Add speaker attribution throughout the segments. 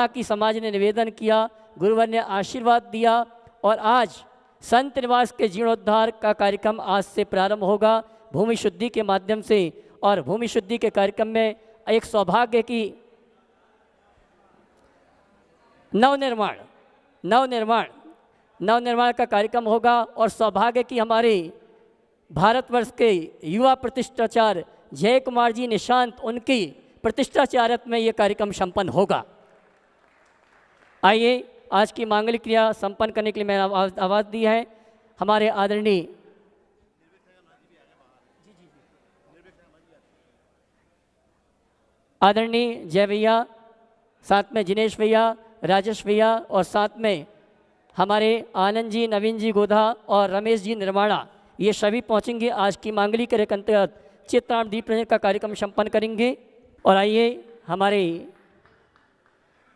Speaker 1: यहाँ की समाज ने निवेदन किया, गुरुवर ने आशीर्वाद दिया और आज संत निवास के जीर्णोद्धार का कार्यक्रम आज से प्रारंभ होगा भूमि शुद्धि के माध्यम से। और भूमि शुद्धि के कार्यक्रम में एक सौभाग्य की नवनिर्माण का कार्यक्रम होगा और सौभाग्य की हमारे भारतवर्ष के युवा प्रतिष्ठाचार्य जय कुमार जी निशांत, उनकी प्रतिष्ठाचार्यत्व में ये कार्यक्रम संपन्न होगा। आइए, आज की मांगलिक क्रिया संपन्न करने के लिए मैंने आवाज़ दी है हमारे आदरणीय जय भैया, साथ में जिनेश भैया, राजेश भैया और साथ में हमारे आनंद जी, नवीन जी गोधा और रमेश जी निर्माणा, ये सभी पहुंचेंगे। आज की मांगलिक क्रिया के अंतर्गत चित्राम दीप प्रज्वलन का कार्यक्रम संपन्न करेंगे। और आइए, हमारे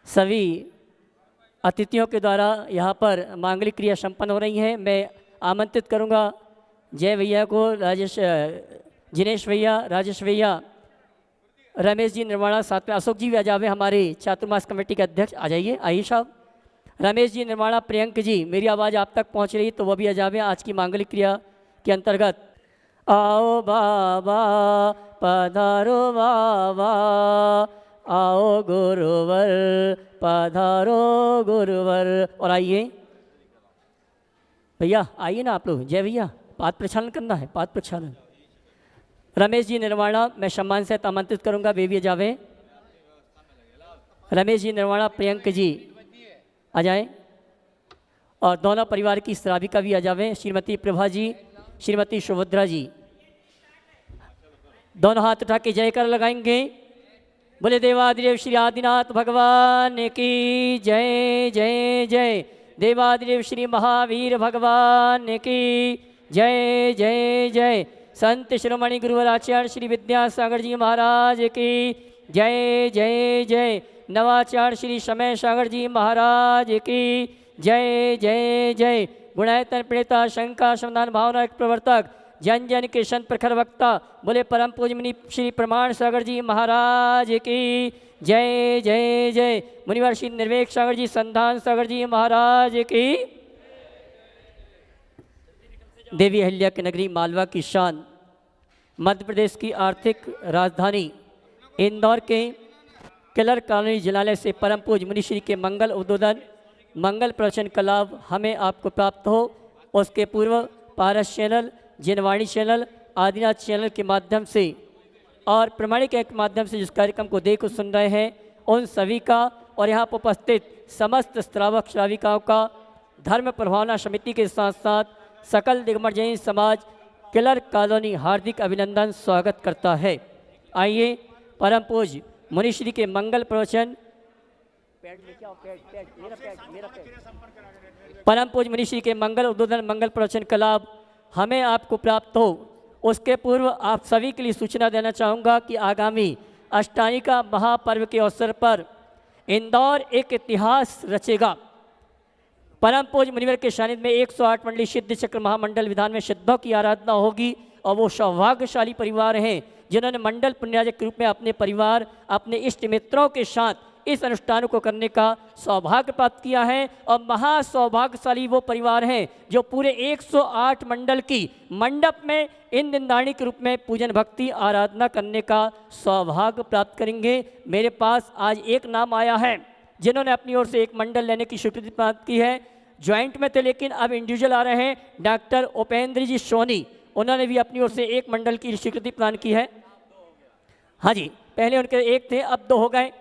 Speaker 1: सभी अतिथियों के द्वारा यहाँ पर मांगलिक क्रिया संपन्न हो रही है। मैं आमंत्रित करूँगा जय भैया को, जिनेश भैया, राजेश भैया, रमेश जी निर्माणा, साथ में अशोक जी भी आ जावे, हमारे चातुर्मास कमेटी के अध्यक्ष आ जाइए। आइए साहब, रमेश जी निर्माणा, प्रियंक जी, मेरी आवाज़ आप तक पहुँच रही तो वो भी आ जावे आज की मांगलिक क्रिया के अंतर्गत। आओ बाबा पधारो बाबा, आओ गुरुवर पधारो गुरुवर। और आइए भैया, आइए ना आप लोग, जय भैया, पाद प्रक्षालन करना है, पाद प्रक्षालन। रमेश जी निर्माणा मैं सम्मान से आमंत्रित करूंगा, वे भी जावे। रमेश जी निर्माणा, प्रियंक जी आ जाएं और दोनों परिवार की श्राविका भी आ जावे, श्रीमती प्रभा जी, श्रीमती सुभद्रा जी। दोनों हाथ उठा के जय कर लगाएंगे। बोले देवादिदेव श्री आदिनाथ भगवान की जय जय जय। देवादिदेव श्री महावीर भगवान की जय जय जय। संत शिरोमणि गुरुवर आचार्य श्री विद्यासागर जी महाराज की जय जय जय। नवाचार्य श्री समय सागर जी महाराज की जय जय जय। गुणायतन प्रणेता शंका समाधान भावना प्रवर्तक जन जन के संत प्रखर वक्ता बोले परम पूज्य मुनि श्री प्रमाण सागर जी महाराज की जय जय जय। मुनिवर श्री निर्वेक सागर जी, संधान सागर जी महाराज की। देवी अहिल्या की नगरी मालवा की शान, मध्य प्रदेश की आर्थिक राजधानी इंदौर के किलर कॉलोनी जिलालय से परम पूज्य मुनि श्री के मंगल उद्बोधन, मंगल प्रवचन का लाभ हमें आपको प्राप्त हो। उसके पूर्व पारस चैनल, जिनवाणी चैनल, आदिनाथ चैनल के माध्यम से और प्रमाणिक के माध्यम से जिस कार्यक्रम को देख सुन रहे हैं, उन सभी का और यहाँ पर उपस्थित समस्त श्रावक श्राविकाओं का धर्म प्रभावना समिति के साथ साथ सकल दिगंबर जैन समाज किलर कॉलोनी हार्दिक अभिनंदन स्वागत करता है। आइए, परम पूज्य मुनि श्री के मंगल प्रवचन, परम पूज्य मुनि श्री के मंगल उद्बोधन, मंगल प्रवचन का लाभ हमें आपको प्राप्त हो। उसके पूर्व आप सभी के लिए सूचना देना चाहूँगा कि आगामी अष्टानी का महापर्व के अवसर पर इंदौर एक इतिहास रचेगा। परम पूज्य मुनिवर के सानिध्य में 108 मंडली सिद्ध चक्र महामंडल विधान में सिद्धों की आराधना होगी और वो सौभाग्यशाली परिवार हैं जिन्होंने मंडल पुण्याजक के रूप में अपने परिवार, अपने इष्ट मित्रों के साथ इस अनुष्ठान को करने का सौभाग्य प्राप्त किया है। और महासौभाग्यशाली वो परिवार हैं जो पूरे 108 मंडल की मंडप में इन दिनदानी के रूप में पूजन भक्ति आराधना करने का सौभाग्य प्राप्त करेंगे। मेरे पास आज एक नाम आया है जिन्होंने अपनी ओर से एक मंडल लेने की स्वीकृति प्राप्त की है। ज्वाइंट में थे लेकिन अब इंडिविजुअल आ रहे हैं। डॉक्टर उपेंद्र जी सोनी, उन्होंने भी अपनी ओर से एक मंडल की स्वीकृति प्रदान की है। हाँ जी, पहले उनके एक थे, अब 2 हो गए।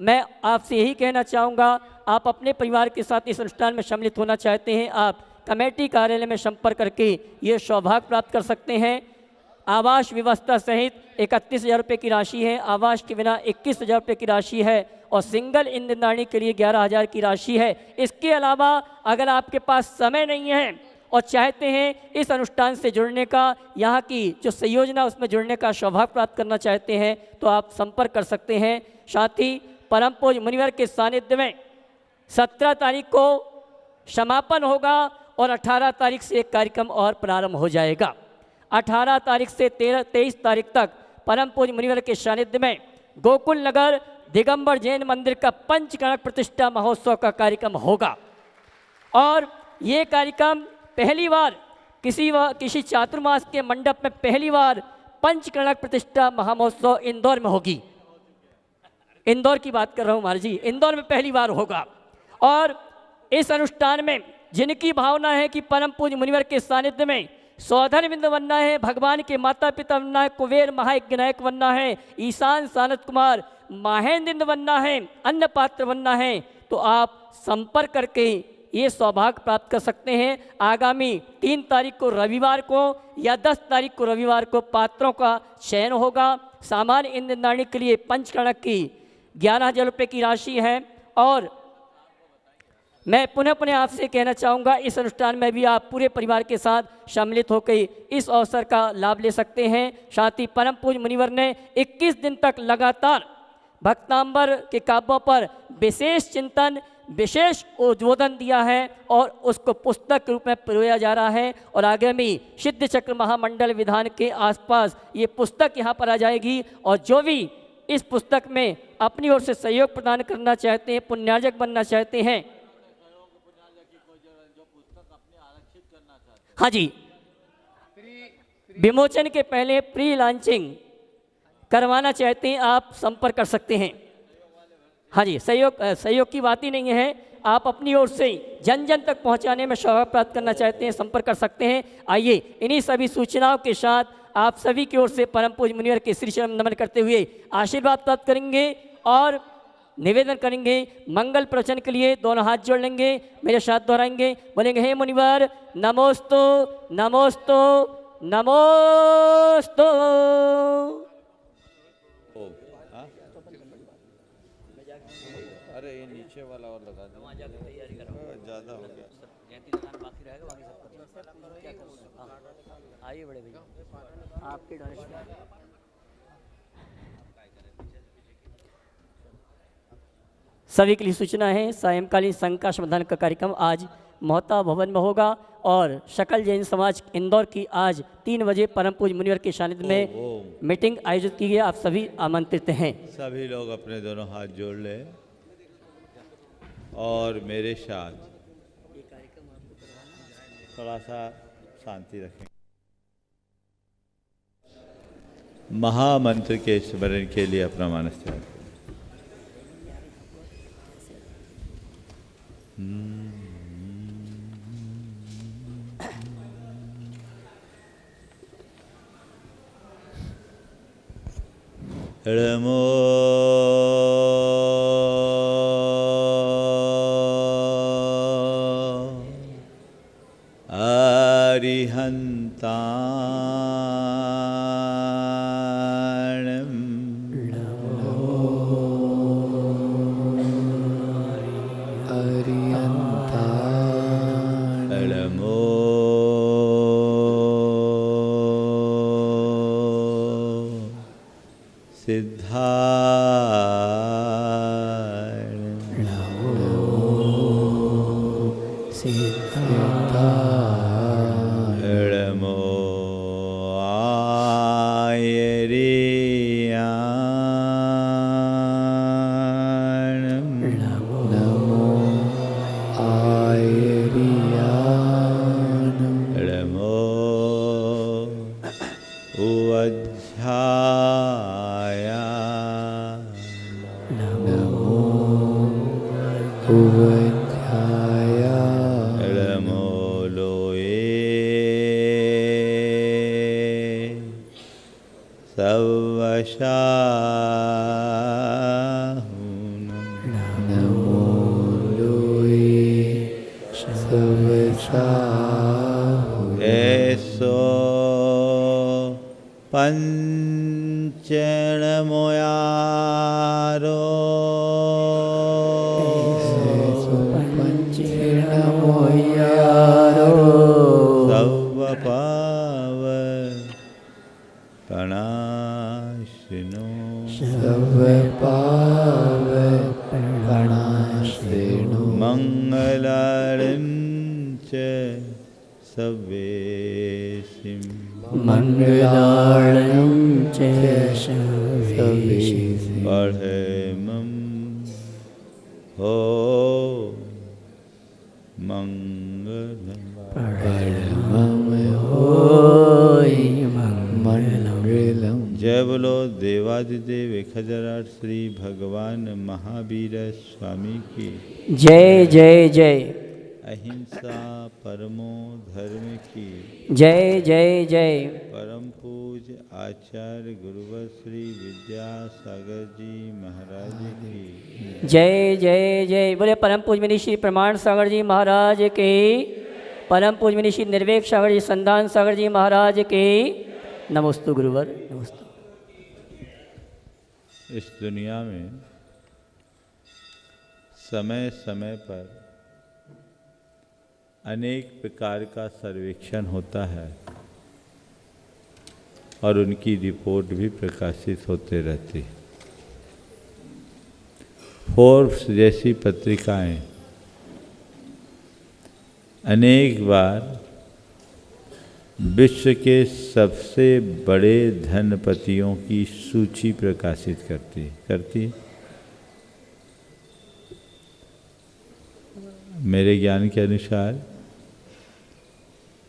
Speaker 1: मैं आपसे यही कहना चाहूँगा, आप अपने परिवार के साथ इस अनुष्ठान में सम्मिलित होना चाहते हैं, आप कमेटी कार्यालय में संपर्क करके ये सौभाग्य प्राप्त कर सकते हैं। आवास व्यवस्था सहित 31,000 रुपये की राशि है, आवास के बिना 21,000 रुपये की राशि है और सिंगल ईंधनदानी के लिए 11,000 की राशि है। इसके अलावा अगर आपके पास समय नहीं है और चाहते हैं इस अनुष्ठान से जुड़ने का, यहाँ की जो संयोजना उसमें जुड़ने का सौभाग्य प्राप्त करना चाहते हैं तो आप संपर्क कर सकते हैं। साथ ही परम पूज्य मुनिवर के सानिध्य में 17 तारीख को समापन होगा और 18 तारीख से एक कार्यक्रम और प्रारंभ हो जाएगा। 18 तारीख से 23 तारीख तक परम पूज्य मुनिवर के सानिध्य में गोकुल नगर दिगंबर जैन मंदिर का पंचकणक प्रतिष्ठा महोत्सव का कार्यक्रम होगा। और ये कार्यक्रम पहली बार किसी चातुर्मास के मंडप में पहली बार पंचकणक प्रतिष्ठा महामहोत्सव इंदौर में होगी। इंदौर की बात कर रहा हूँ महाराज जी, इंदौर में पहली बार होगा। और इस अनुष्ठान में जिनकी भावना है कि परम पूज्य मुनिवर के सानिध्य में सौधर बिंद बनना है, भगवान के माता पिता बनना है, कुबेर महायज्ञ नायक बनना है, ईशान सानत कुमार महेंद्र बनना है, अन्न पात्र बनना है, तो आप संपर्क करके ये सौभाग्य प्राप्त कर सकते हैं। आगामी 3 तारीख को रविवार को या 10 तारीख को रविवार को पात्रों का चयन होगा। सामान्य इंद्रदानी के लिए पंचकणक की 11,000 रुपये की राशि है। और मैं पुनः आपसे कहना चाहूँगा, इस अनुष्ठान में भी आप पूरे परिवार के साथ सम्मिलित होकर इस अवसर का लाभ ले सकते हैं। साथ ही परम पूज्य मुनिवर ने 21 दिन तक लगातार भक्तांबर के काव्यों पर विशेष चिंतन, विशेष उद्बोधन दिया है और उसको पुस्तक के रूप में पिरोया जा रहा है। और आगामी सिद्ध चक्र महामंडल विधान के आसपास ये पुस्तक यहाँ पर आ जाएगी। और जो भी इस पुस्तक में अपनी ओर से सहयोग प्रदान करना चाहते हैं, पुण्यार्जक बनना चाहते हैं, हाँ जी, विमोचन के पहले प्री लॉन्चिंग करवाना चाहते हैं, आप संपर्क कर सकते हैं। हाँ जी, सहयोग की बात ही नहीं है, आप अपनी ओर से जन जन तक पहुंचाने में सौभाग्य प्राप्त करना चाहते हैं, संपर्क कर सकते हैं। आइए इन्हीं सभी सूचनाओं के साथ आप सभी की ओर से परम पूज्य मुनिवर के श्री चरण नमन करते हुए आशीर्वाद प्राप्त करेंगे और निवेदन करेंगे। मंगल प्रवचन के लिए दोनों हाथ जोड़ लेंगे, मेरे साथ दोहराएंगे, बोलेंगे हे मुनिवर नमोस्तु नमोस्तु नमोस्तु।
Speaker 2: अरे ये नीचे वाला और लगा दो, ज़्यादा हो गया। बाकी रहेगा, बाकी सब
Speaker 1: आइए बड़े भैया आपके डोनेशन। सभी के लिए सूचना है, सायंकालीन संघ का समाधान का कार्यक्रम आज मोहता भवन में होगा और सकल जैन समाज इंदौर की आज 3 बजे परम पूज्य मुनिवर के सानिध्य में मीटिंग आयोजित की गई। आप सभी आमंत्रित हैं।
Speaker 2: सभी लोग अपने दोनों हाथ जोड़ ले और मेरे साथ थोड़ा सा शांति रखें। महामंत्र के स्मरण के लिए अपना मानस त्याग। नमो मंगलार्यं च सर्वेषां हो मंगलम
Speaker 3: मंगलम।
Speaker 2: जय बोलो देवादिदेव 1008 श्री भगवान महावीर स्वामी की।
Speaker 1: जय जय जय।
Speaker 2: अहिंसा परमो धर्म की।
Speaker 1: जय जय जय।
Speaker 2: परम पूज्य आचार्य गुरुवर श्री विद्यासागर जी महाराज की।
Speaker 1: जय जय जय। बोले परम पूज्य मुनि श्री प्रमाण सागर जी महाराज के। परम पूज्य मुनि श्री निर्वेक सागर जी संधान सागर जी महाराज के। नमोस्तु गुरुवर नमोस्तु।
Speaker 2: इस दुनिया में समय समय पर अनेक प्रकार का सर्वेक्षण होता है और उनकी रिपोर्ट भी प्रकाशित होते रहती। फोर्ब्स जैसी पत्रिकाएं अनेक बार विश्व के सबसे बड़े धनपतियों की सूची प्रकाशित करती। मेरे ज्ञान के अनुसार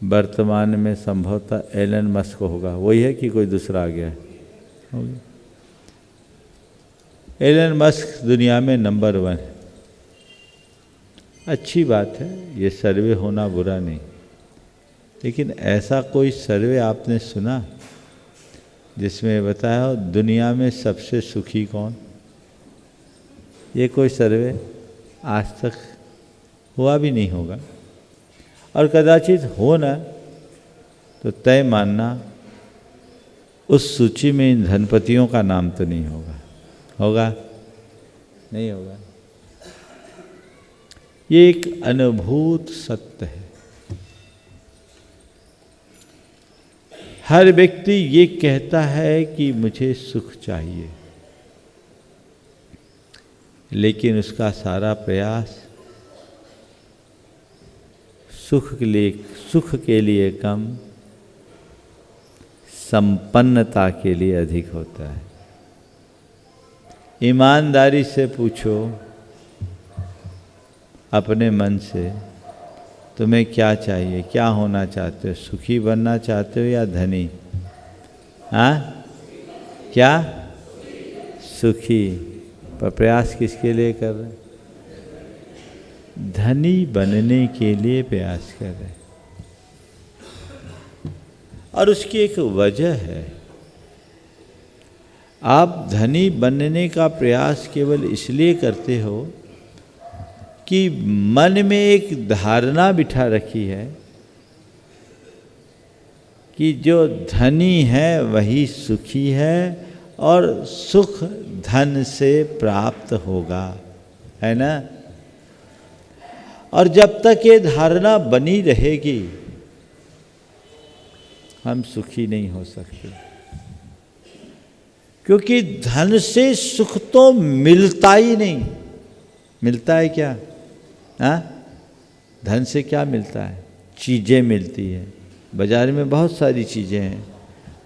Speaker 2: वर्तमान में संभवतः एलन मस्क होगा। वही है कि कोई दूसरा आ गया है? एलन मस्क दुनिया में नंबर 1 है। अच्छी बात है, ये सर्वे होना बुरा नहीं, लेकिन ऐसा कोई सर्वे आपने सुना जिसमें बताया हो दुनिया में सबसे सुखी कौन? ये कोई सर्वे आज तक हुआ भी नहीं होगा, और कदाचित हो ना तो तय मानना उस सूची में इन धनपतियों का नाम तो नहीं होगा। होगा? नहीं होगा। ये एक अनुभूत सत्य है। हर व्यक्ति ये कहता है कि मुझे सुख चाहिए, लेकिन उसका सारा प्रयास सुख के लिए कम, संपन्नता के लिए अधिक होता है। ईमानदारी से पूछो अपने मन से, तुम्हें क्या चाहिए, क्या होना चाहते हो? सुखी बनना चाहते हो या धनी? हाँ, क्या? सुखी। पर प्रयास किसके लिए कर रहे? धनी बनने के लिए प्रयास कर रहे। और उसकी एक वजह है। आप धनी बनने का प्रयास केवल इसलिए करते हो कि मन में एक धारणा बिठा रखी है कि जो धनी है वही सुखी है और सुख धन से प्राप्त होगा, है ना? और जब तक ये धारणा बनी रहेगी हम सुखी नहीं हो सकते, क्योंकि धन से सुख तो मिलता ही नहीं। मिलता है क्या? हाँ, धन से क्या मिलता है? चीज़ें मिलती है। बाजार में बहुत सारी चीज़ें हैं,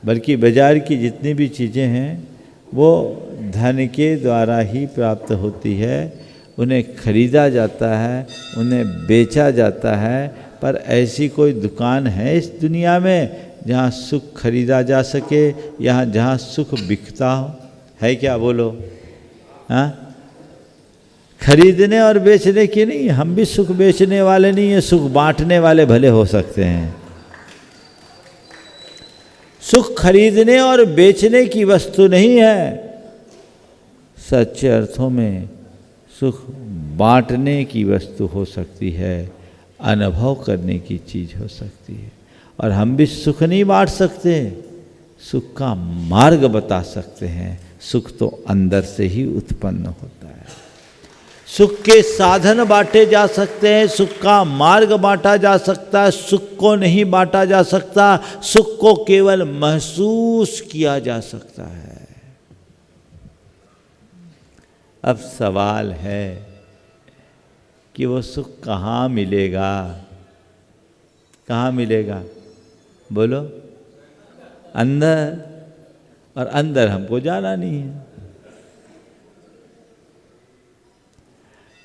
Speaker 2: बल्कि बाजार की जितनी भी चीज़ें हैं वो धन के द्वारा ही प्राप्त होती है। उन्हें खरीदा जाता है, उन्हें बेचा जाता है, पर ऐसी कोई दुकान है इस दुनिया में जहाँ सुख खरीदा जा सके, यहाँ जहाँ सुख बिकता हो? है क्या? बोलो। हाँ, खरीदने और बेचने की नहीं। हम भी सुख बेचने वाले नहीं हैं, सुख बांटने वाले भले हो सकते हैं। सुख खरीदने और बेचने की वस्तु नहीं है। सच्चे अर्थों में सुख बांटने की वस्तु हो सकती है, अनुभव करने की चीज़ हो सकती है। और हम भी सुख नहीं बांट सकते, सुख का मार्ग बता सकते हैं। सुख तो अंदर से ही उत्पन्न होता है। सुख के साधन बांटे जा सकते हैं, सुख का मार्ग बांटा जा सकता है। सुख को नहीं बांटा जा सकता, सुख को केवल महसूस किया जा सकता है। अब सवाल है कि वो सुख कहाँ मिलेगा? कहाँ मिलेगा? बोलो। अंदर। और अंदर हमको जाना नहीं है।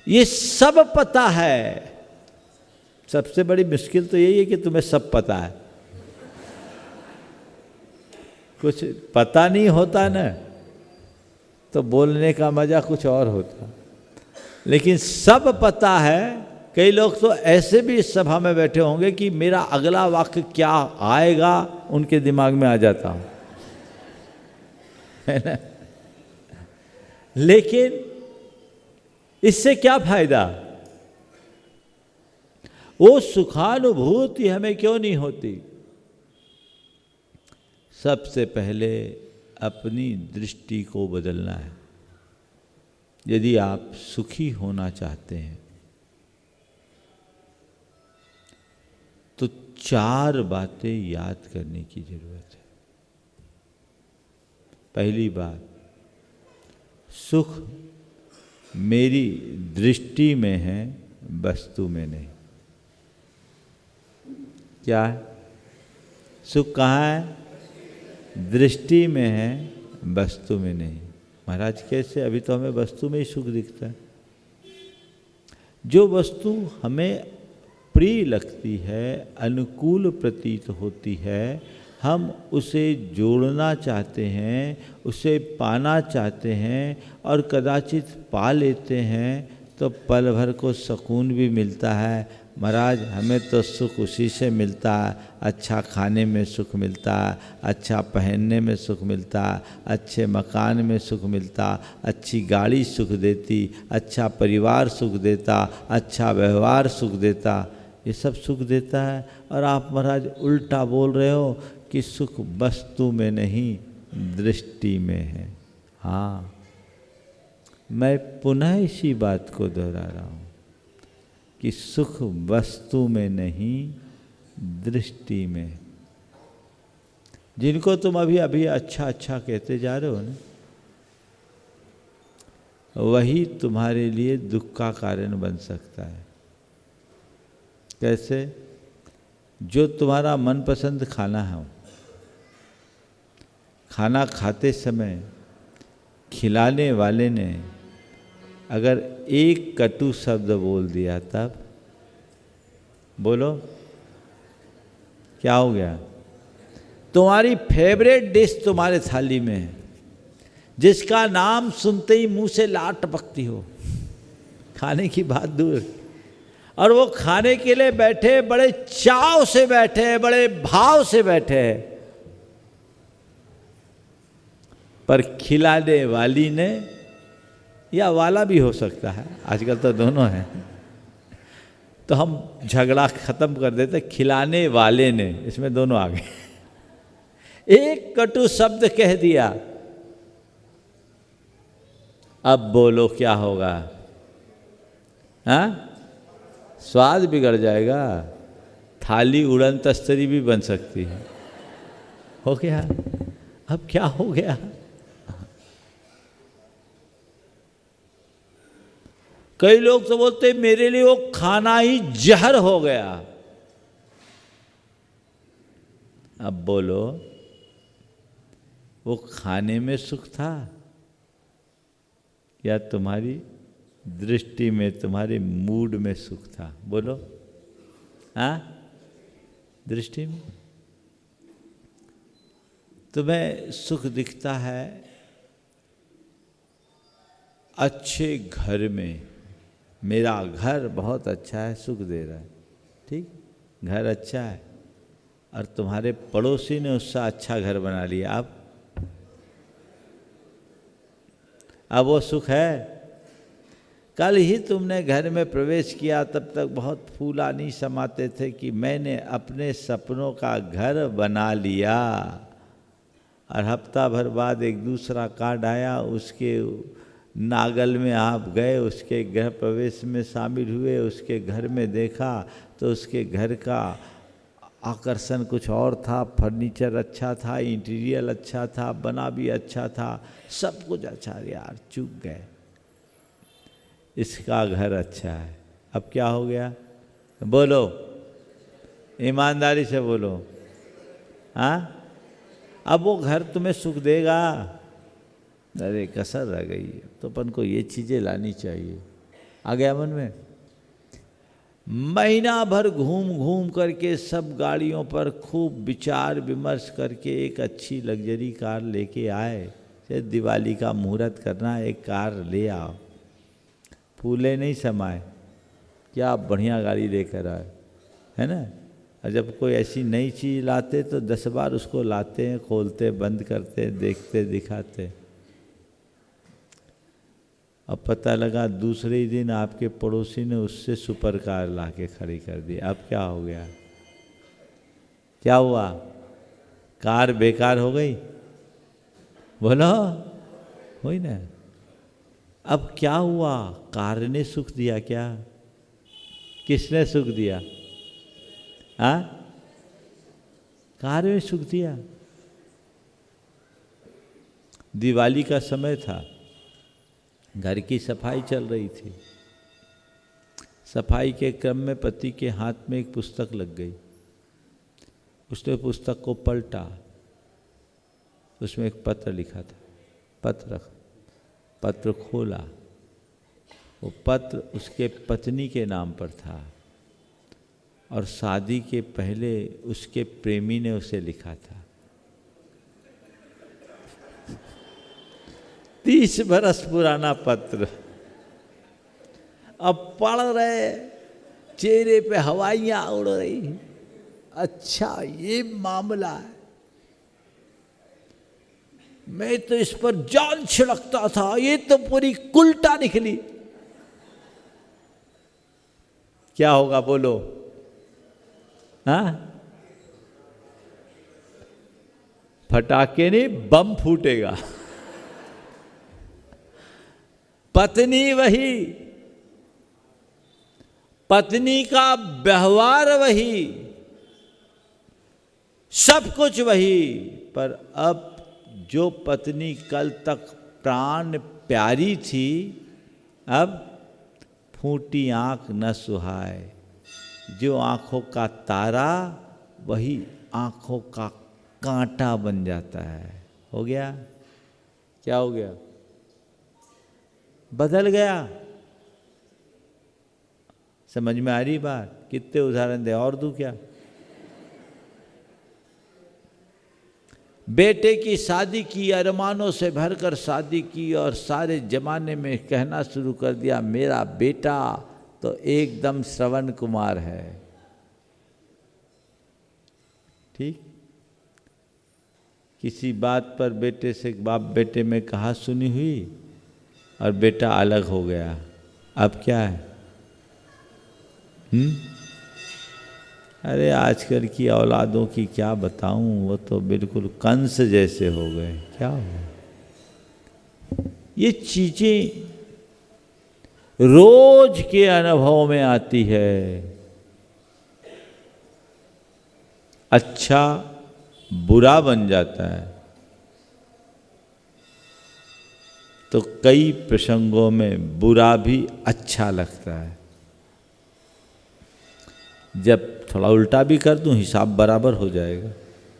Speaker 2: ये सब पता है। सबसे बड़ी मुश्किल तो यही है कि तुम्हें सब पता है। कुछ पता नहीं होता ना तो बोलने का मजा कुछ और होता, लेकिन सब पता है। कई लोग तो ऐसे भी इस सभा में बैठे होंगे कि मेरा अगला वाक्य क्या आएगा उनके दिमाग में आ जाता हो, है ना। लेकिन इससे क्या फायदा? वो सुखानुभूति हमें क्यों नहीं होती? सबसे पहले अपनी दृष्टि को बदलना है। यदि आप सुखी होना चाहते हैं तो 4 बातें याद करने की जरूरत है। पहली बात, सुख मेरी दृष्टि में है, वस्तु में नहीं। क्या है? सुख कहाँ है? दृष्टि में है, वस्तु में नहीं। महाराज कैसे? अभी तो हमें वस्तु में ही सुख दिखता है। जो वस्तु हमें प्रिय लगती है, अनुकूल प्रतीत होती है, हम उसे जोड़ना चाहते हैं, उसे पाना चाहते हैं और कदाचित पा लेते हैं तो पल भर को सुकून भी मिलता है। महाराज हमें तो सुख उसी से मिलता है। अच्छा खाने में सुख मिलता है, अच्छा पहनने में सुख मिलता है, अच्छे मकान में सुख मिलता, अच्छी गाड़ी सुख देती, अच्छा परिवार सुख देता, अच्छा व्यवहार सुख देता, ये सब सुख देता है। और आप महाराज उल्टा बोल रहे हो कि सुख वस्तु में नहीं, दृष्टि में है। हाँ, मैं पुनः इसी बात को दोहरा रहा हूँ कि सुख वस्तु में नहीं, दृष्टि में। जिनको तुम अभी अभी अच्छा अच्छा कहते जा रहे हो ना, वही तुम्हारे लिए दुख का कारण बन सकता है। कैसे? जो तुम्हारा मनपसंद खाना है, खाना खाते समय खिलाने वाले ने अगर एक कटु शब्द बोल दिया, तब बोलो क्या हो गया? तुम्हारी फेवरेट डिश तुम्हारे थाली में है, जिसका नाम सुनते ही मुंह से लार टपकती हो, खाने की बात दूर, और वो खाने के लिए बैठे, बड़े चाव से बैठे, बड़े भाव से बैठे, पर खिलाने वाली ने, या वाला भी हो सकता है, आजकल तो दोनों हैं, तो हम झगड़ा खत्म कर देते, खिलाने वाले ने, इसमें दोनों आ गए। एक कटु शब्द कह दिया, अब बोलो क्या होगा? हाँ, स्वाद बिगड़ जाएगा, थाली उड़न तस्तरी भी बन सकती है। हो गया? अब क्या हो गया? कई लोग तो बोलते मेरे लिए वो खाना ही जहर हो गया। अब बोलो, वो खाने में सुख था या तुम्हारी दृष्टि में, तुम्हारे मूड में सुख था? बोलो। हाँ, दृष्टि में। तुम्हें सुख दिखता है अच्छे घर में, मेरा घर बहुत अच्छा है, सुख दे रहा है, ठीक, घर अच्छा है, और तुम्हारे पड़ोसी ने उससे अच्छा घर बना लिया, अब वो सुख है? कल ही तुमने घर में प्रवेश किया, तब तक बहुत फूला नहीं समाते थे कि मैंने अपने सपनों का घर बना लिया, और हफ्ता भर बाद एक दूसरा कार्ड आया, उसके नागल में आप गए, उसके गृह प्रवेश में शामिल हुए, उसके घर में देखा तो उसके घर का आकर्षण कुछ और था, फर्नीचर अच्छा था, इंटीरियर अच्छा था, बना भी अच्छा था, सब कुछ अच्छा, यार चूक गए, इसका घर अच्छा है। अब क्या हो गया? बोलो, ईमानदारी से बोलो। हाँ, अब वो घर तुम्हें सुख देगा? अरे कसर रह गई, तो अपन को ये चीज़ें लानी चाहिए। आ गया मन में? महीना भर घूम घूम करके सब गाड़ियों पर खूब विचार विमर्श करके एक अच्छी लग्जरी कार लेके आए। फिर दिवाली का मुहूर्त करना, एक कार ले आओ, फूले नहीं समाए, क्या बढ़िया गाड़ी लेकर आए, है ना। और जब कोई ऐसी नई चीज़ लाते तो 10 बार उसको लाते हैं, खोलते, बंद करते, देखते, दिखाते। अब पता लगा दूसरे ही दिन आपके पड़ोसी ने उससे सुपर कार ला के खड़ी कर दी। अब क्या हो गया? क्या हुआ? कार बेकार हो गई? बोलो, हुई ना। अब क्या हुआ? कार ने सुख दिया क्या? किसने सुख दिया? हाँ, कार में सुख दिया। दिवाली का समय था, घर की सफाई चल रही थी। सफाई के क्रम में पति के हाथ में एक पुस्तक लग गई। उसने पुस्तक को पलटा, उसमें एक पत्र लिखा था। पत्र खोला, वो पत्र उसके पत्नी के नाम पर था और शादी के पहले उसके प्रेमी ने उसे लिखा था। 30 बरस पुराना पत्र। अब पढ़ रहे, चेहरे पे हवाइयाँ उड़ रही। अच्छा, ये मामला है। मैं तो इस पर जान छिड़कता था, ये तो पूरी उल्टा निकली। क्या होगा बोलो? हाँ, फटाके नहीं, बम फूटेगा। पत्नी वही, पत्नी का व्यवहार वही, सब कुछ वही, पर अब जो पत्नी कल तक प्राण प्यारी थी, अब फूटी आंख न सुहाए। जो आंखों का तारा वही आंखों का कांटा बन जाता है। हो गया? क्या हो गया? बदल गया। समझ में आ रही बात? कितने उदाहरण दे, और दूं क्या? बेटे की शादी की, अरमानों से भरकर शादी की और सारे जमाने में कहना शुरू कर दिया मेरा बेटा तो एकदम श्रवण कुमार है। ठीक? किसी बात पर बेटे से बाप बेटे में कहा सुनी हुई और बेटा अलग हो गया। अब क्या है? अरे आजकल की औलादों की क्या बताऊं, वो तो बिल्कुल कंस जैसे हो गए। क्या हो? ये चीजें रोज के अनुभव में आती है। अच्छा बुरा बन जाता है तो कई प्रसंगों में बुरा भी अच्छा लगता है। जब थोड़ा उल्टा भी कर दूं हिसाब बराबर हो जाएगा।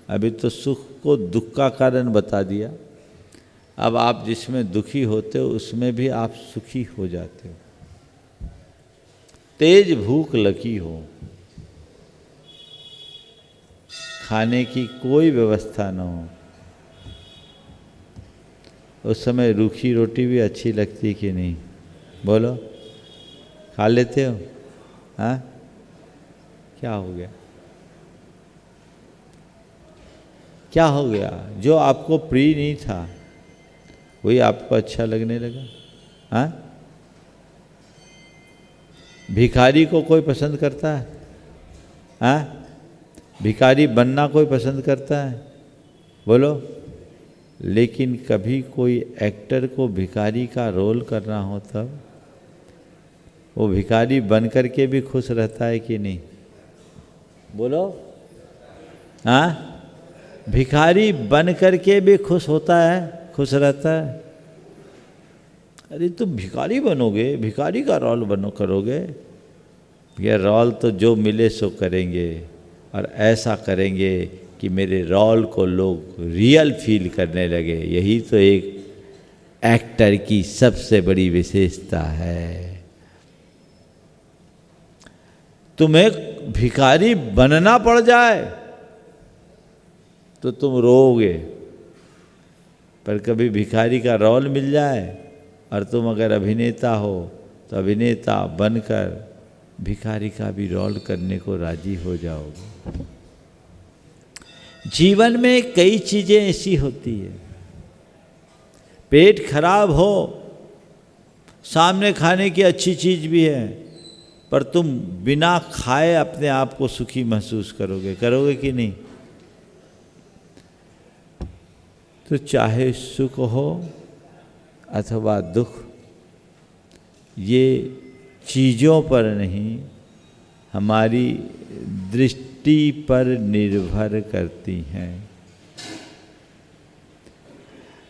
Speaker 2: अभी तो सुख को दुख का कारण बता दिया, अब आप जिसमें दुखी होते हो उसमें भी आप सुखी हो जाते हो। तेज भूख लगी हो, खाने की कोई व्यवस्था न हो, उस समय रूखी रोटी भी अच्छी लगती कि नहीं? बोलो, खा लेते हो? हाँ, क्या हो गया? क्या हो गया? जो आपको प्रिय नहीं था वही आपको अच्छा लगने लगा। हाँ, भिखारी को कोई पसंद करता है? हाँ, भिखारी बनना कोई पसंद करता है? बोलो। लेकिन कभी कोई एक्टर को भिखारी का रोल करना हो तब वो भिखारी बन करके भी खुश रहता है कि नहीं? बोलो। हाँ, भिखारी बन करके भी खुश होता है, खुश रहता है। अरे तुम भिखारी बनोगे, भिखारी का रोल करोगे? ये रोल तो जो मिले सो करेंगे और ऐसा करेंगे कि मेरे रोल को लोग रियल फील करने लगे। यही तो एक एक्टर की सबसे बड़ी विशेषता है। तुम्हें भिखारी बनना पड़ जाए तो तुम रोओगे, पर कभी भिखारी का रोल मिल जाए और तुम अगर अभिनेता हो तो अभिनेता बनकर भिखारी का भी रोल करने को राजी हो जाओगे। जीवन में कई चीज़ें ऐसी होती है, पेट खराब हो, सामने खाने की अच्छी चीज़ भी है, पर तुम बिना खाए अपने आप को सुखी महसूस करोगे कि नहीं? तो चाहे सुख हो अथवा दुख, ये चीज़ों पर नहीं, हमारी दृष्टि पर निर्भर करती हैं।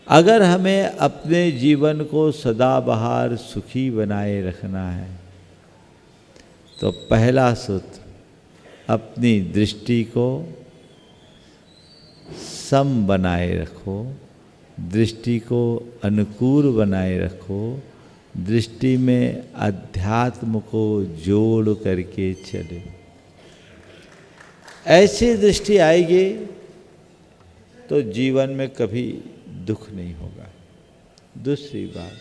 Speaker 2: अगर हमें अपने जीवन को सदाबहार सुखी बनाए रखना है तो पहला सूत्र, अपनी दृष्टि को सम बनाए रखो, दृष्टि को अनुकूल बनाए रखो, दृष्टि में अध्यात्म को जोड़ करके चले। ऐसी दृष्टि आएगी तो जीवन में कभी दुख नहीं होगा। दूसरी बात,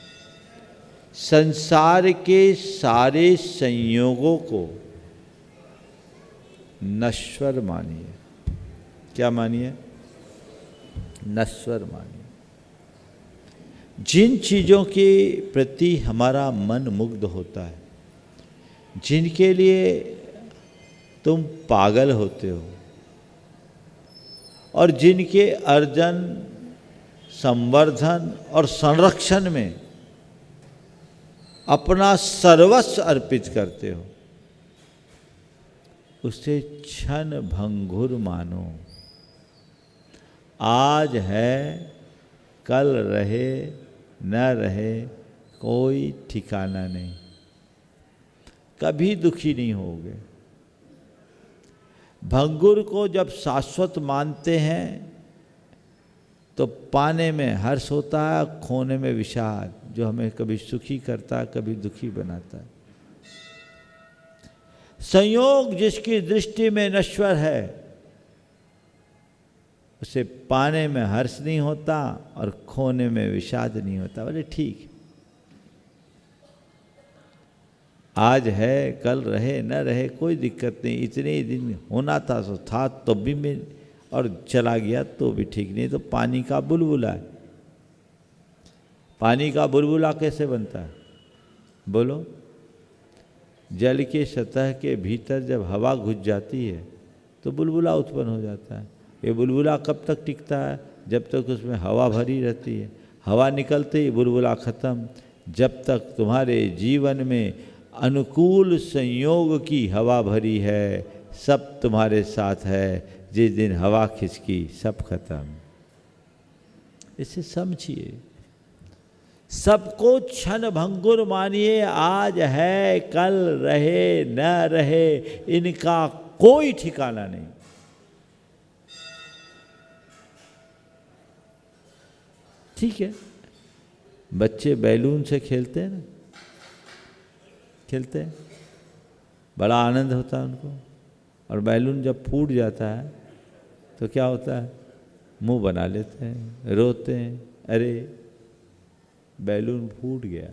Speaker 2: संसार के सारे संयोगों को नश्वर मानिए। क्या मानिए? नश्वर मानिए। जिन चीज़ों के प्रति हमारा मन मुग्ध होता है, जिनके लिए तुम पागल होते हो और जिनके अर्जन, संवर्धन और संरक्षण में अपना सर्वस्व अर्पित करते हो, उसे क्षण भंगुर मानो। आज है, कल रहे न रहे, कोई ठिकाना नहीं, कभी दुखी नहीं होगे। भंगुर को जब शाश्वत मानते हैं तो पाने में हर्ष होता है, खोने में विषाद, जो हमें कभी सुखी करता है, कभी दुखी बनाता है। संयोग जिसकी दृष्टि में नश्वर है, उसे पाने में हर्ष नहीं होता और खोने में विषाद नहीं होता। बोले ठीक, आज है, कल रहे न रहे, कोई दिक्कत नहीं, इतने ही दिन होना था सो था, तो भी मैं, और चला गया तो भी ठीक नहीं। तो पानी का बुलबुला है, पानी का बुलबुला कैसे बनता है बोलो? जल के सतह के भीतर जब हवा घुस जाती है तो बुलबुला उत्पन्न हो जाता है। ये बुलबुला कब तक टिकता है? जब तक उसमें हवा भरी रहती है। हवा निकलते ही बुलबुला ख़त्म। जब तक तुम्हारे जीवन में अनुकूल संयोग की हवा भरी है, सब तुम्हारे साथ है। जिस दिन हवा खिसकी, सब खत्म। इसे समझिए, सबको क्षण भंगुर मानिए। आज है, कल रहे न रहे, इनका कोई ठिकाना नहीं। ठीक है, बच्चे बैलून से खेलते हैं ना, खेलते हैं, बड़ा आनंद होता है उनको। और बैलून जब फूट जाता है तो क्या होता है? मुंह बना लेते हैं, रोते हैं, अरे बैलून फूट गया।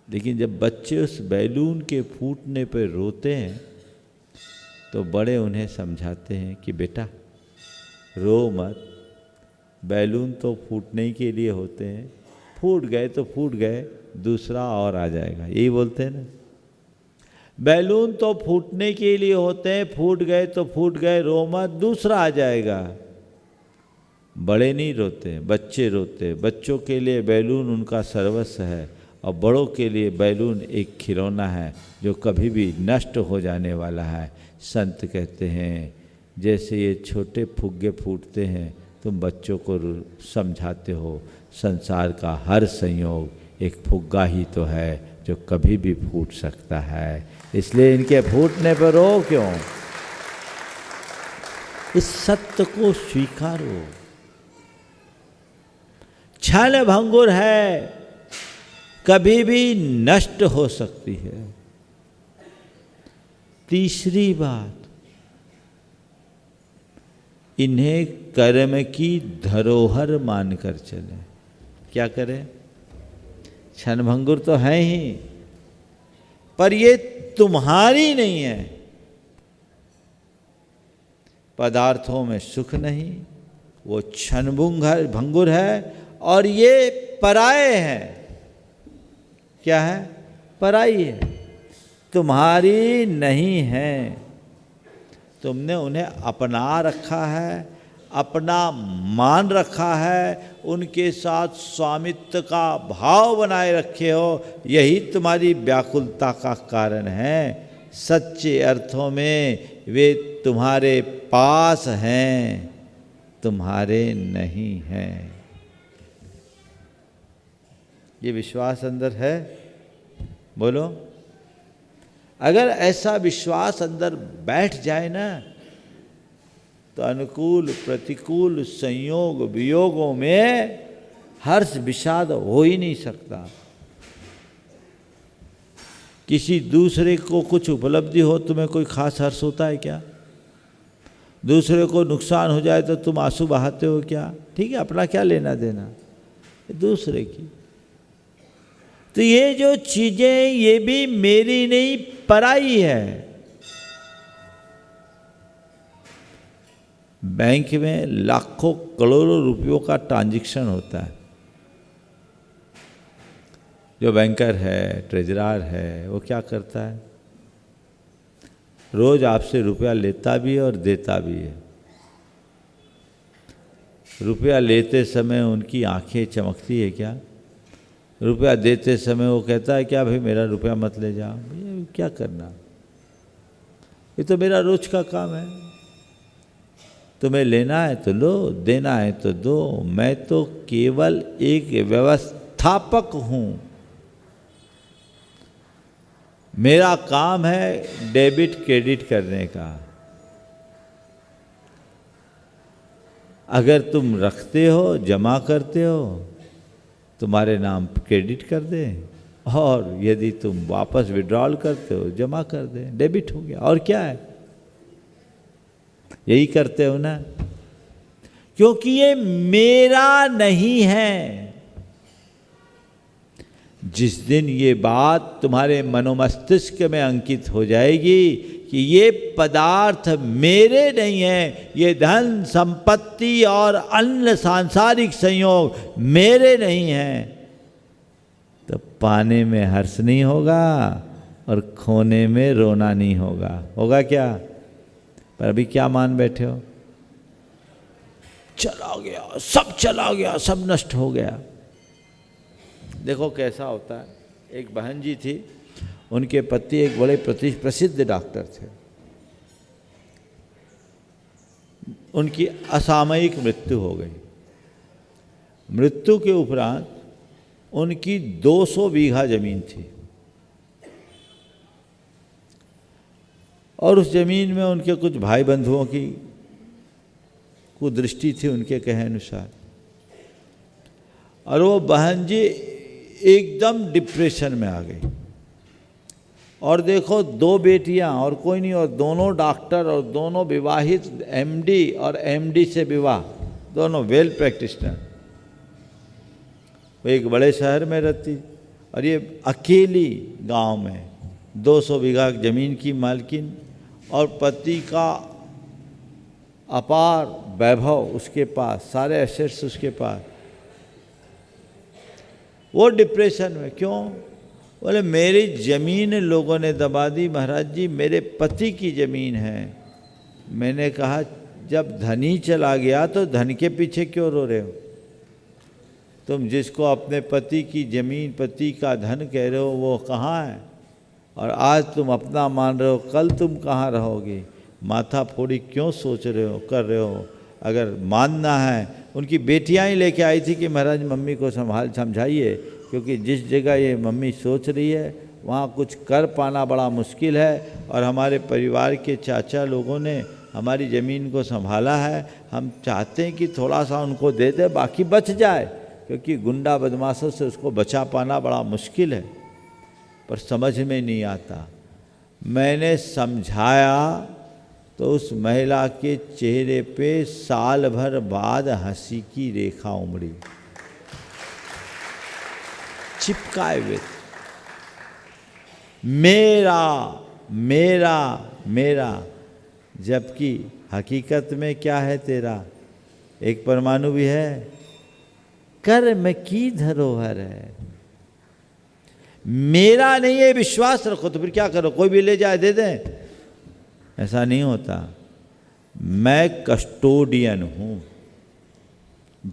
Speaker 2: लेकिन जब बच्चे उस बैलून के फूटने पर रोते हैं तो बड़े उन्हें समझाते हैं कि बेटा रो मत, बैलून तो फूटने के लिए होते हैं, फूट गए तो फूट गए, दूसरा और आ जाएगा। यही बोलते हैं ना, बैलून तो फूटने के लिए होते हैं, फूट गए तो फूट गए, रो मत, दूसरा आ जाएगा। बड़े नहीं रोते, बच्चे रोते। बच्चों के लिए बैलून उनका सर्वस्व है और बड़ों के लिए बैलून एक खिलौना है जो कभी भी नष्ट हो जाने वाला है। संत कहते हैं जैसे ये छोटे फुग्गे फूटते हैं, तुम बच्चों को समझाते हो संसार का हर संयोग एक फुग्गा ही तो है जो कभी भी फूट सकता है, इसलिए इनके फूटने पर रो क्यों। इस सत्य को स्वीकारो। क्षण भंगुर है, कभी भी नष्ट हो सकती है। तीसरी बात, इन्हें कर्म की धरोहर मानकर चले। क्या करें? क्षणभंगुर तो है ही, पर ये तुम्हारी नहीं है। पदार्थों में सुख नहीं, वो क्षणभंगुर है, और ये पराये हैं। क्या है? पराई है, तुम्हारी नहीं है। तुमने उन्हें अपना रखा है, अपना मान रखा है, उनके साथ स्वामित्व का भाव बनाए रखे हो। यही तुम्हारी व्याकुलता का कारण है। सच्चे अर्थों में वे तुम्हारे पास हैं, तुम्हारे नहीं हैं। ये विश्वास अंदर है? बोलो। अगर ऐसा विश्वास अंदर बैठ जाए ना, तो अनुकूल प्रतिकूल संयोग वियोगों में हर्ष विषाद हो ही नहीं सकता। किसी दूसरे को कुछ उपलब्धि हो, तुम्हें कोई खास हर्ष होता है क्या? दूसरे को नुकसान हो जाए तो तुम आंसू बहाते हो क्या? ठीक है, अपना क्या लेना देना, दूसरे की। तो ये जो चीजें, ये भी मेरी नहीं, पराई है। बैंक में लाखों करोड़ों रुपयों का ट्रांजैक्शन होता है। जो बैंकर है, ट्रेजरर है, वो क्या करता है? रोज आपसे रुपया लेता भी है और देता भी है। रुपया लेते समय उनकी आंखें चमकती है क्या? रुपया देते समय वो कहता है क्या भाई मेरा रुपया मत ले जाओ, भैया क्या करना, ये तो मेरा रोज का काम है। तुम्हें लेना है तो लो, देना है तो दो। मैं तो केवल एक व्यवस्थापक हूँ। मेरा काम है डेबिट क्रेडिट करने का। अगर तुम रखते हो, जमा करते हो, तुम्हारे नाम क्रेडिट कर दें, और यदि तुम वापस विड्रॉल करते हो, जमा कर दें, डेबिट हो गया। और क्या है? यही करते हो ना, क्योंकि ये मेरा नहीं है। जिस दिन ये बात तुम्हारे मनोमस्तिष्क में अंकित हो जाएगी कि ये पदार्थ मेरे नहीं है, ये धन संपत्ति और अन्य सांसारिक संयोग मेरे नहीं हैं, तो पाने में हर्ष नहीं होगा और खोने में रोना नहीं होगा। होगा क्या? पर अभी क्या मान बैठे हो? चला गया, सब चला गया, सब नष्ट हो गया। देखो कैसा होता है। एक बहन जी थी, उनके पति एक बड़े प्रसिद्ध डॉक्टर थे। उनकी असामयिक मृत्यु हो गई। मृत्यु के उपरांत उनकी 200 बीघा जमीन थी, और उस जमीन में उनके कुछ भाई बंधुओं की कुदृष्टि थी उनके कहे अनुसार। और वो बहन जी एकदम डिप्रेशन में आ गई। और देखो 2 बेटियां और कोई नहीं, और दोनों डॉक्टर और दोनों विवाहित, एमडी और एमडी से विवाह, दोनों वेल प्रैक्टिशनर। वो एक बड़े शहर में रहती और ये अकेली गांव में 200 बीघा ज़मीन की मालकिन, और पति का अपार वैभव उसके पास, सारे एसेट्स उसके पास। वो डिप्रेशन में। क्यों? बोले मेरी ज़मीन लोगों ने दबा दी महाराज जी, मेरे पति की ज़मीन है। मैंने कहा जब धनी चला गया तो धन के पीछे क्यों रो रहे हो? तुम जिसको अपने पति की ज़मीन, पति का धन कह रहे हो, वो कहाँ है? और आज तुम अपना मान रहे हो, कल तुम कहाँ रहोगे? माथा फोड़ी क्यों सोच रहे हो, कर रहे हो? अगर मानना है, उनकी बेटियां ही लेके आई थी कि महाराज मम्मी को समझाइए, क्योंकि जिस जगह ये मम्मी सोच रही है वहाँ कुछ कर पाना बड़ा मुश्किल है, और हमारे परिवार के चाचा लोगों ने हमारी ज़मीन को संभाला है। हम चाहते हैं कि थोड़ा सा उनको दे दे, बाकी बच जाए, क्योंकि गुंडा बदमाशों से उसको बचा पाना बड़ा मुश्किल है। पर समझ में नहीं आता। मैंने समझाया तो उस महिला के चेहरे पे साल भर बाद हंसी की रेखा उमड़ी, चिपकाए हुए। मेरा मेरा मेरा, जबकि हकीकत में क्या है तेरा? एक परमाणु भी है, कर्म की धरोहर है। मेरा नहीं है विश्वास रखो तो फिर क्या करो, कोई भी ले जाए दे दें, ऐसा नहीं होता। मैं कस्टोडियन हूं,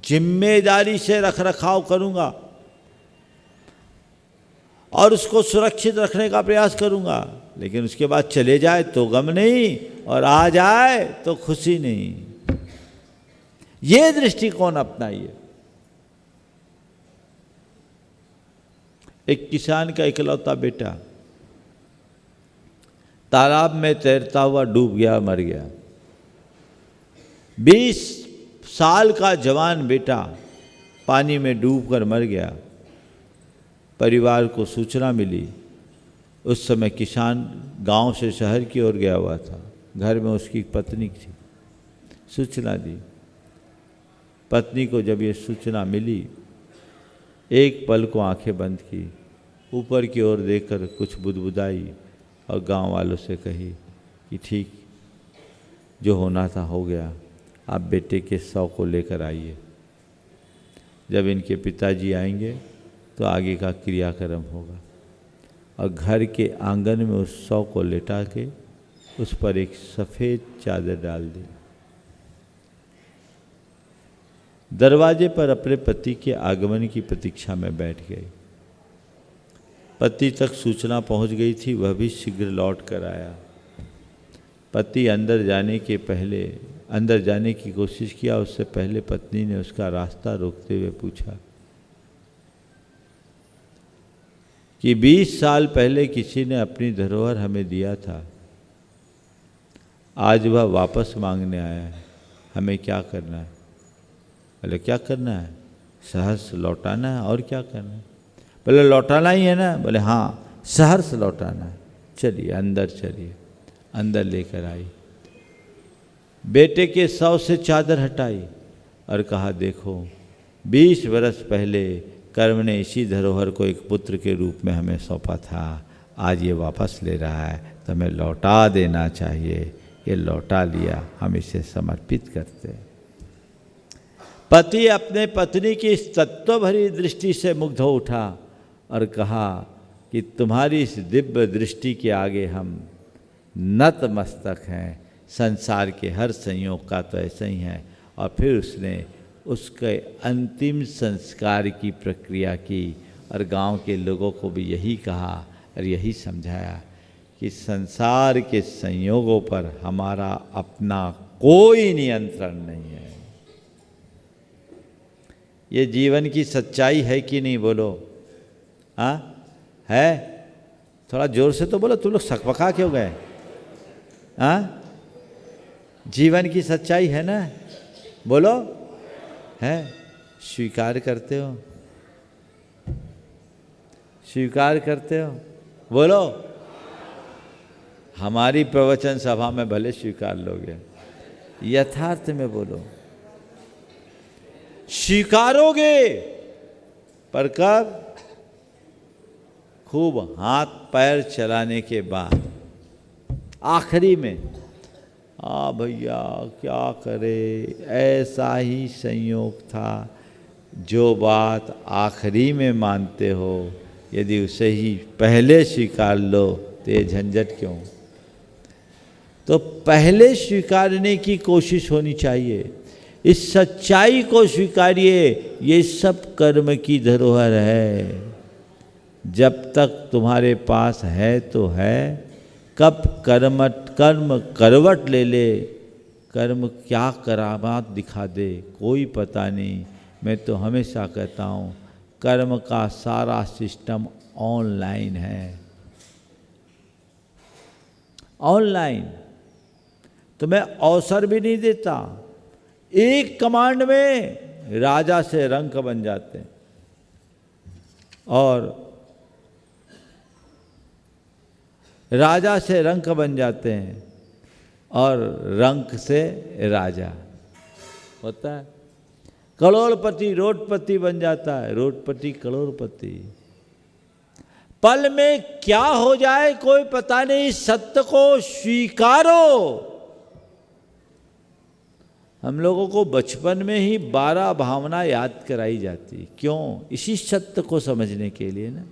Speaker 2: जिम्मेदारी से रख रखाव करूंगा और उसको सुरक्षित रखने का प्रयास करूंगा, लेकिन उसके बाद चले जाए तो गम नहीं और आ जाए तो खुशी नहीं। ये दृष्टिकोण अपनाइए। एक किसान का इकलौता बेटा तालाब में तैरता हुआ डूब गया, मर गया। 20 साल का जवान बेटा पानी में डूबकर मर गया। परिवार को सूचना मिली। उस समय किसान गांव से शहर की ओर गया हुआ था, घर में उसकी पत्नी थी। सूचना दी। पत्नी को जब ये सूचना मिली, एक पल को आंखें बंद की, ऊपर की ओर देखकर कुछ बुदबुदाई और गांव वालों से कही कि ठीक, जो होना था हो गया, आप बेटे के शव को लेकर आइए। जब इनके पिताजी आएंगे तो आगे का क्रियाक्रम होगा। और घर के आंगन में उस शव को लेटा के उस पर एक सफ़ेद चादर डाल दी। दरवाजे पर अपने पति के आगमन की प्रतीक्षा में बैठ गई। पति तक सूचना पहुंच गई थी, वह भी शीघ्र लौट कर आया। पति अंदर जाने की कोशिश किया, उससे पहले पत्नी ने उसका रास्ता रोकते हुए पूछा कि 20 साल पहले किसी ने अपनी धरोहर हमें दिया था, आज वह वापस मांगने आया है, हमें क्या करना है? बोले क्या करना है? सहर्ष लौटाना है, और क्या करना है? बोले लौटाना ही है ना? बोले हाँ, सहर्ष लौटाना है। चलिए अंदर चलिए। अंदर लेकर आई, बेटे के शव से चादर हटाई और कहा, देखो 20 वर्ष पहले कर्म ने इसी धरोहर को एक पुत्र के रूप में हमें सौंपा था, आज ये वापस ले रहा है तो हमें लौटा देना चाहिए। ये लौटा लिया, हम इसे समर्पित करते हैं। पति अपने पत्नी की इस तत्व भरी दृष्टि से मुग्ध हो उठा और कहा कि तुम्हारी इस दिव्य दृष्टि के आगे हम नतमस्तक हैं, संसार के हर संयोग का तो ऐसा ही है। और फिर उसने उसके अंतिम संस्कार की प्रक्रिया की और गांव के लोगों को भी यही कहा और यही समझाया कि संसार के संयोगों पर हमारा अपना कोई नियंत्रण नहीं है। ये जीवन की सच्चाई है कि नहीं? बोलो। हाँ है? थोड़ा जोर से तो बोलो, तुम लोग सकपका क्यों गए? हाँ, जीवन की सच्चाई है ना? बोलो। है? स्वीकार करते हो? स्वीकार करते हो? बोलो। हमारी प्रवचन सभा में भले स्वीकार लोगे, यथार्थ में बोलो। स्वीकारोगे, पर कब? खूब हाथ पैर चलाने के बाद, आखिरी में भैया क्या करे, ऐसा ही संयोग था। जो बात आखिरी में मानते हो, यदि उसे ही पहले स्वीकार लो तो ये झंझट क्यों? तो पहले स्वीकारने की कोशिश होनी चाहिए। इस सच्चाई को स्वीकारिए, ये सब कर्म की धरोहर है। जब तक तुम्हारे पास है तो है, कब कर्म करवट ले ले, कर्म क्या करामात दिखा दे, कोई पता नहीं। मैं तो हमेशा कहता हूँ, कर्म का सारा सिस्टम ऑनलाइन है। ऑनलाइन तुम्हें अवसर भी नहीं देता। एक कमांड में राजा से रंक बन जाते हैं। और राजा से रंक बन जाते हैं और रंक से राजा होता है। करोड़पति रोडपति बन जाता है, रोडपति करोड़पति। पल में क्या हो जाए कोई पता नहीं, सत्य को स्वीकारो। हम लोगों को बचपन में ही 12 भावना याद कराई जाती, क्यों? इसी सत्य को समझने के लिए ना।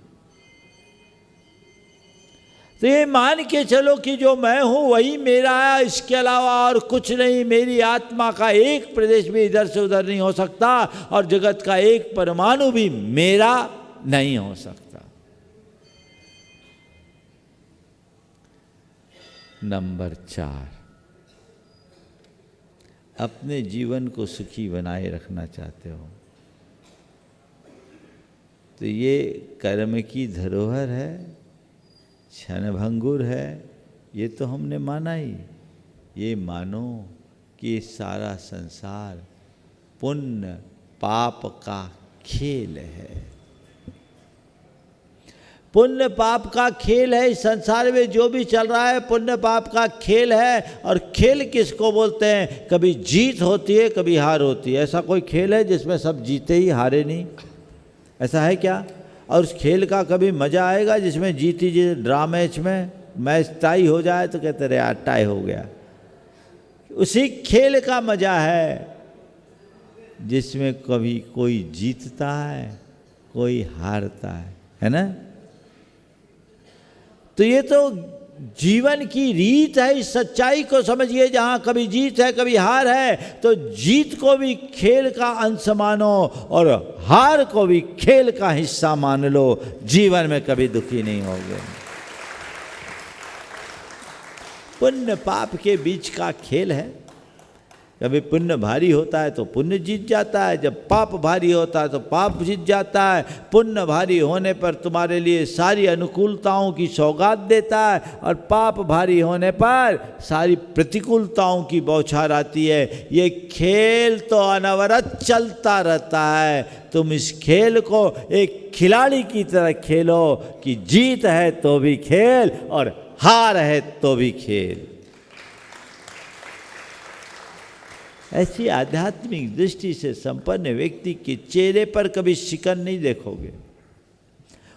Speaker 2: तो ये मान के चलो कि जो मैं हूं वही मेरा है, इसके अलावा और कुछ नहीं। मेरी आत्मा का एक प्रदेश भी इधर से उधर नहीं हो सकता और जगत का एक परमाणु भी मेरा नहीं हो सकता। नंबर 4, अपने जीवन को सुखी बनाए रखना चाहते हो तो ये कर्म की धरोहर है, क्षणभंगुर है, ये तो हमने माना ही। ये मानो कि ये सारा संसार पुण्य पाप का खेल है। पुण्य पाप का खेल है। इस संसार में जो भी चल रहा है पुण्य पाप का खेल है। और खेल किसको बोलते हैं? कभी जीत होती है, कभी हार होती है। ऐसा कोई खेल है जिसमें सब जीते ही हारे नहीं? ऐसा है क्या? और उस खेल का कभी मज़ा आएगा जिसमें जीती जी ड्रा मैच में मैच टाई हो जाए तो कहते रहे यार टाई हो गया। उसी खेल का मज़ा है जिसमें कभी कोई जीतता है कोई हारता है ना? तो ये तो जीवन की रीत है। इस सच्चाई को समझिए, जहाँ कभी जीत है कभी हार है, तो जीत को भी खेल का अंश मानो और हार को भी खेल का हिस्सा मान लो। जीवन में कभी दुखी नहीं होगे। पुण्य पाप के बीच का खेल है। कभी पुण्य भारी होता है तो पुण्य जीत जाता है, जब पाप भारी होता है तो पाप जीत जाता है। पुण्य भारी होने पर तुम्हारे लिए सारी अनुकूलताओं की सौगात देता है और पाप भारी होने पर सारी प्रतिकूलताओं की बौछार आती है। ये खेल तो अनवरत चलता रहता है। तुम इस खेल को एक खिलाड़ी की तरह खेलो कि जीत है तो भी खेल और हार है तो भी खेल। ऐसी आध्यात्मिक दृष्टि से संपन्न व्यक्ति के चेहरे पर कभी शिकन नहीं देखोगे।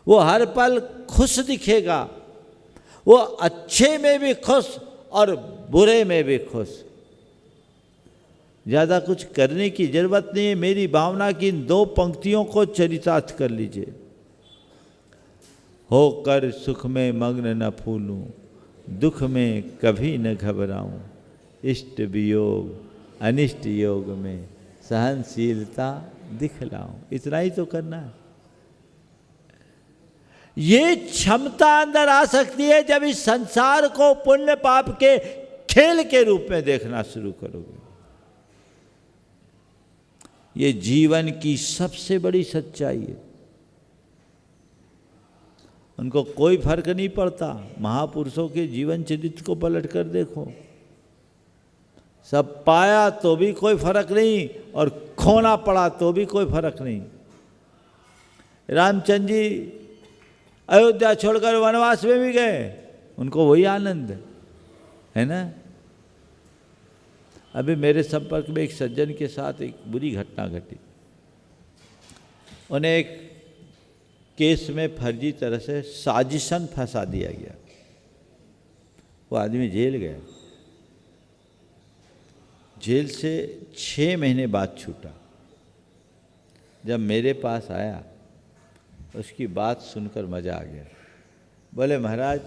Speaker 2: वो हर पल खुश दिखेगा। वो अच्छे में भी खुश और बुरे में भी खुश। ज़्यादा कुछ करने की जरूरत नहीं है। मेरी भावना की इन 2 पंक्तियों को चरितार्थ कर लीजिए। होकर सुख में मग्न न फूलूं, दुख में कभी न घबराऊं, इष्ट वियोग अनिष्ट योग में सहनशीलता दिखलाऊं। इतना ही तो करना है। ये क्षमता अंदर आ सकती है जब इस संसार को पुण्य पाप के खेल के रूप में देखना शुरू करोगे। ये जीवन की सबसे बड़ी सच्चाई है। उनको कोई फर्क नहीं पड़ता। महापुरुषों के जीवन चरित्र को पलट कर देखो, सब पाया तो भी कोई फर्क नहीं और खोना पड़ा तो भी कोई फर्क नहीं। रामचंद्र जी अयोध्या छोड़कर वनवास में भी गए, उनको वही आनंद है ना। अभी मेरे संपर्क में एक सज्जन के साथ एक बुरी घटना घटी। उन्हें एक केस में फर्जी तरह से साजिशन फंसा दिया गया। वो आदमी जेल गया। जेल से 6 महीने बाद छूटा। जब मेरे पास आया उसकी बात सुनकर मज़ा आ गया। बोले महाराज,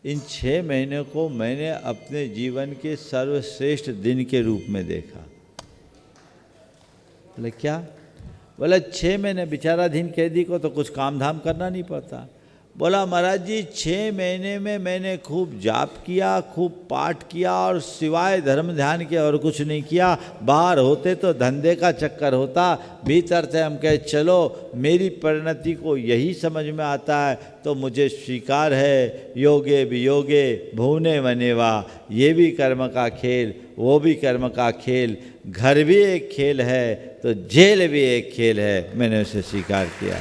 Speaker 2: इन 6 महीने को मैंने अपने जीवन के सर्वश्रेष्ठ दिन के रूप में देखा। बोले क्या? बोला 6 महीने बेचारा दिन कैदी को तो कुछ काम धाम करना नहीं पड़ता। बोला महाराज जी 6 महीने में मैंने खूब जाप किया, खूब पाठ किया और सिवाय धर्म ध्यान के और कुछ नहीं किया। बाहर होते तो धंधे का चक्कर होता, भीतर से हम कहे चलो मेरी परिणति को यही समझ में आता है तो मुझे स्वीकार है। योगे वियोगे भुवने वनेवा, ये भी कर्म का खेल वो भी कर्म का खेल। घर भी एक खेल है तो जेल भी एक खेल है, मैंने उसे स्वीकार किया।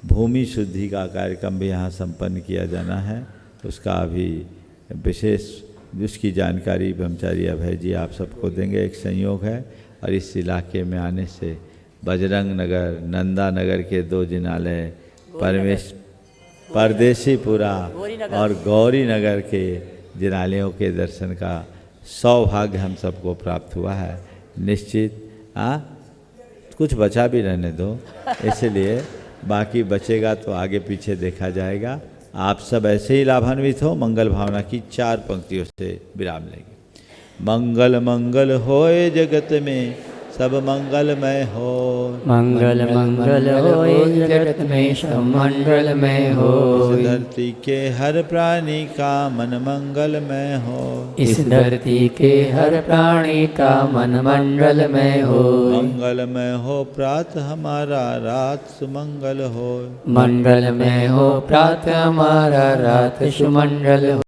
Speaker 2: भूमि शुद्धि का कार्यक्रम भी यहाँ संपन्न किया जाना है। उसका अभी विशेष उसकी जानकारी ब्रह्मचारी अभय जी आप सबको देंगे। एक संयोग है और इस इलाके में आने से बजरंग नगर, नंदा नगर के 2 जिनालय, परदेसीपुरा और गौरी नगर के जिनालयों के दर्शन का सौभाग्य हम सबको प्राप्त हुआ है। निश्चित कुछ बचा भी रहने दो, इसलिए बाकी बचेगा तो आगे पीछे देखा जाएगा। आप सब ऐसे ही लाभान्वित हो। मंगल भावना की 4 पंक्तियों से विराम लेंगे। मंगल मंगल होए जगत में सब मंगलमय हो।
Speaker 1: मंगल मंगल होए जगत में सब मंगलमय हो।
Speaker 2: इस धरती के हर प्राणी का मन मंगलमय हो।
Speaker 1: इस धरती के हर प्राणी का मन मंगलमय हो।
Speaker 2: मंगलमय हो प्रात हमारा रात सुमंगल हो।
Speaker 1: मंगलमय हो प्रात हमारा रात सुमंगल हो।